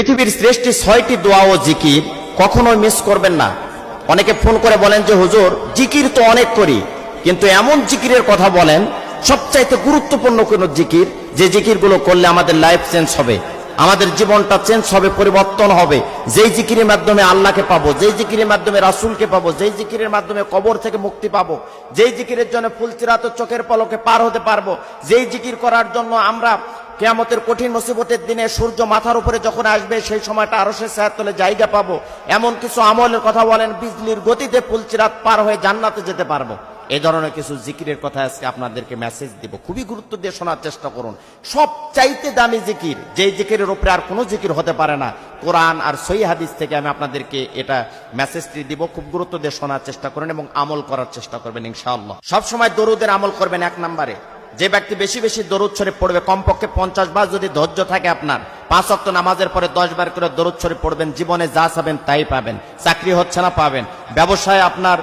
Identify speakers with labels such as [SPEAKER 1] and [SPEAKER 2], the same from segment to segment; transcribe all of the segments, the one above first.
[SPEAKER 1] পৃথিবীর শ্রেষ্ঠ 6টি দোয়া ও জিকির কখনোই মিস করবেন না। অনেকে ফোন করে বলেন যে হুজুর জিকির তো অনেক করি, কিন্তু এমন জিকিরের কথা বলেন সবচাইতে গুরুত্বপূর্ণ কোন জিকির, যে জিকিরগুলো করলে আমাদের লাইফ চেঞ্জ হবে, আমাদের জীবনটা চেঞ্জ হবে, পরিবর্তন হবে, যেই জিকিরের মাধ্যমে আল্লাহকে পাবো, যেই জিকিরের মাধ্যমে রাসূলকে পাবো, যেই জিকিরের মাধ্যমে কবর থেকে মুক্তি পাবো, যেই জিকিরের জন্য ফুলচিরাত চোখের পলকে পার হতে পারবো, যেই জিকির করার জন্য আমরা কিয়ামতের কঠিন মুসিবতের দিনে সূর্য মাথার উপরে যখন আসবে সেই সময়টা আরশের ছায়ার তলে জায়গা পাবো, এমন কিছু আমলের কথা বলেন বিজলির গতিতে ফুলচিরাত পার হয়ে জান্নাতে যেতে পারবো। এই ধরনের কিছু জিকিরের কথা আজকে আপনাদেরকে মেসেজ দিব, খুবই গুরুত্ব দিয়ে শোনার চেষ্টা করুন। সবচাইতে দামি জিকির, যেই জিকিরের উপরে আর কোনো জিকির হতে পারে না, কোরআন আর সহিহ হাদিস থেকে আমি আপনাদেরকে এটা মেসেজটি দিব, খুব গুরুত্ব দিয়ে শোনার চেষ্টা করুন এবং আমল করার চেষ্টা করবেন ইনশাআল্লাহ। সবসময় দরুদের আমল করবেন। 1 নম্বরে, যে ব্যক্তি বেশি বেশি দরুদ শরীফ পড়বে, কমপক্ষে 50 বার যদি ধৈর্য থাকে আপনার, 5 ওয়াক্ত নামাজের পরে 10 বার করে দরুদ শরীফ পড়বেন, জীবনে যা চাবেন তাই পাবেন। চাকরি হচ্ছে না, পাবেন। ব্যবসায় আপনার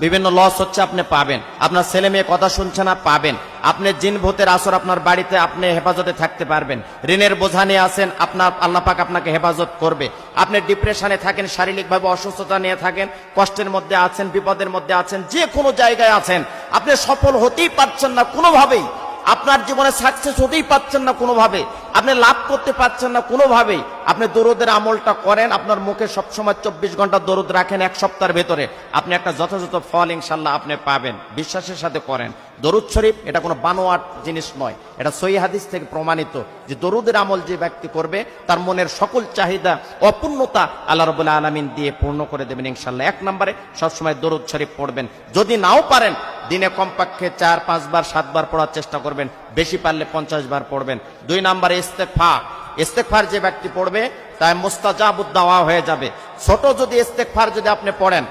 [SPEAKER 1] বিভিন্ন লস হচ্ছে, আপনি পাবেন। আপনার ছেলে মেয়ে কথা শুনছে না, পাবেন। আপনি জিন ভূতের আসর আপনার বাড়িতে, আপনি হেফাজতে থাকতে পারবেন। ঋণের বোঝা নিয়ে আছেন, আপনার আল্লাহ পাক আপনাকে হেফাজত করবে। আপনি ডিপ্রেশনে থাকেন, শারীরিকভাবে অসুস্থতা নিয়ে থাকেন, কষ্টের মধ্যে আছেন, বিপদের মধ্যে আছেন, যে কোনো জায়গায় আছেন, আপনি সফল হতেই পারছেন না কোনোভাবেই, আপনার জীবনে সাকসেস হতেই পারছেন না কোনোভাবে, আপনি লাভ করতে পারছেন না কোনোভাবেই, আপনি দরুদের আমলটা করেন, আপনার মুখে সবসময় 24 ঘন্টা দরুদ রাখেন, 1 সপ্তাহের ভেতরে আপনি একটা যথাযথ ফল ইনশাল্লাহ আপনি পাবেন। বিশ্বাসের সাথে করেন। দরুদ শরীফ এটা কোনো বানোয়াট জিনিস নয়, এটা সহিহ হাদিস থেকে প্রমাণিত যে দরুদের আমল যে ব্যক্তি করবে তার মনের সকল চাহিদা অপূর্ণতা আল্লাহ রাব্বুল আলামিন দিয়ে পূর্ণ করে দেবেন ইনশাল্লাহ। 1 নম্বরে সবসময় দরুদ শরীফ পড়বেন। যদি নাও পারেন দিনে কমপক্ষে 4, 5 বার, 7 বার পড়ার চেষ্টা করবেন, বেশি পারলে 50 বার পড়বেন। 2 নম্বরে ইস্তেগফার। ইস্তেগফার যে ব্যক্তি পড়বে তাই মুস্তাজাবুদ দাওয়া হয়ে যাবে। ছোট যদি ইস্তেগফার যদি আপনি পড়েন,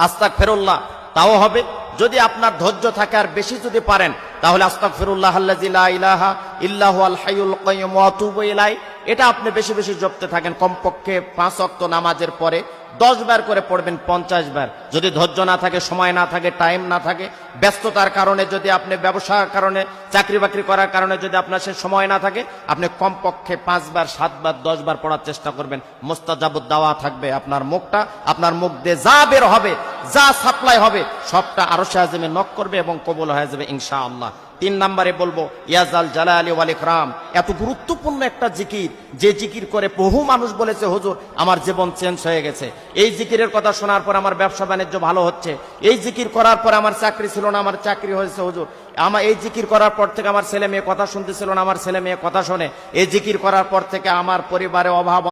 [SPEAKER 1] আস্তাগফিরুল্লাহ, তাও হবে। যদি আপনার ধৈর্য থাকে আর বেশি যদি পারেন, তাহলে আস্তাগফিরুল্লাহ আল্লাযী লা ইলাহা ইল্লা হুয়াল হাইয়ুল কাইয়্যুম ওয়া আতুবু ইলাইহি, এটা আপনি বেশি বেশি জপতে থাকেন। কমপক্ষে 5 ওয়াক্ত নামাজের পরে 10 বার করে পড়বেন, 50 বার। যদি ধৈর্য না থাকে, সময় না থাকে, টাইম না থাকে, ব্যস্ততার কারণে, যদি আপনি ব্যবসার কারণে, চাকরি বাকরি করার কারণে যদি আপনার সে সময় না থাকে, আপনি কমপক্ষে 5 বার, 7 বার, 10 বার পড়ার চেষ্টা করবেন। মুস্তাজাবুদ দাওয়া থাকবে আপনার মুখটা, আপনার মুখ দিয়ে যা বের হবে, যা সাপ্লাই হবে, সবটা আরশে আযমে নক করবে এবং কবুল হয়ে যাবে ইনশাআল্লাহ। 3 নম্বরে বলবো ইয়াজাল জালালি ওয়াল ইকরাম। এত গুরুত্বপূর্ণ একটা জিকির, যে জিকির করে বহু মানুষ বলেছে হুজুর আমার জীবন চেঞ্জ হয়ে গেছে, এই জিকিরের কথা শোনার পর আমার ব্যবসা বাণিজ্য ভালো হচ্ছে, এই জিকির করার পর আমার চাকরি ছিল না, আমার চাকরি হয়েছে হুজুর, আমার এই জিকির করার পর থেকে আমার ছেলে মেয়ে কথা শুনতেছিল না, আমার ছেলে মেয়ে কথা শোনে, এই জিকির করার পর থেকে আমার পরিবারে অভাব